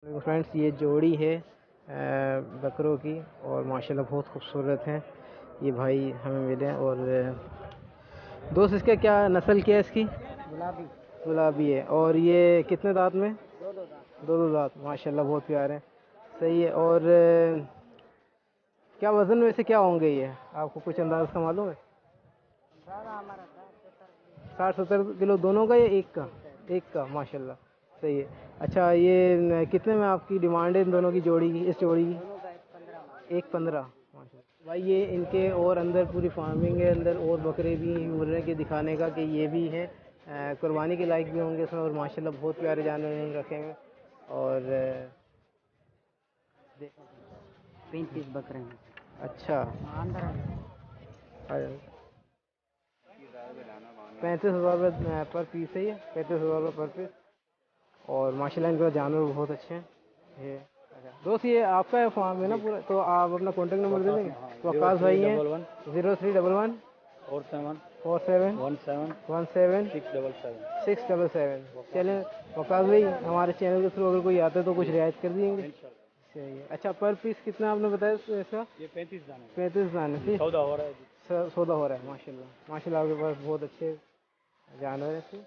Friends, ये जोड़ी है बकरों की और माशाल्लाह बहुत खूबसूरत हैं। ये भाई हमें मिले और दोस्त इसका क्या नस्ल क्या है इसकी? गुलाबी। गुलाबी है। और ये कितने दांत में? दो दो दांत। दो दांत। माशाल्लाह बहुत प्यारे हैं। सही है। और क्या वज़न वैसे क्या होंगे ये, आपको कुछ अंदाज़ का मालूम है? हमारा 60-70 किलो दोनों का या एक का? एक का। माशाल्लाह सही है। अच्छा, ये कितने में आपकी डिमांड है इन दोनों की जोड़ी की, इस जोड़ी की? दोनों का 15 एक 15। माशाल्लाह भाई, ये इनके और अंदर पूरी फार्मिंग है, अंदर और बकरे भी बोल रहे हैं कि दिखाने का कि ये भी हैं, कुर्बानी के लायक भी होंगे इसमें। और माशाल्लाह बहुत प्यारे जानवर इन्होंने रखे हैं। और 35 बकरे हैं। अच्छा, अंदर 35,000 पर पीस है ये, 35,000 पर पीस। और माशाल्लाह इनके जानवर बहुत अच्छे हैं ये। अच्छा दोस्त, ये आपका है फार्म है ना पूरा? तो आप अपना कॉन्टेक्ट नंबर दे देंगे? वकास भाई हैं। 0311 47 17 677। चलें वकास भाई, हमारे चैनल के थ्रू अगर कोई आता है तो कुछ रियायत कर देंगे? सही है। अच्छा, पर पीस कितना आपने बताया इसका? ये 35 दाने। 35 दाने थी। सौदा हो रहा है। सौदा हो रहा है। माशाल्लाह माशाल्लाह, आपके पास बहुत अच्छे जानवर हैं।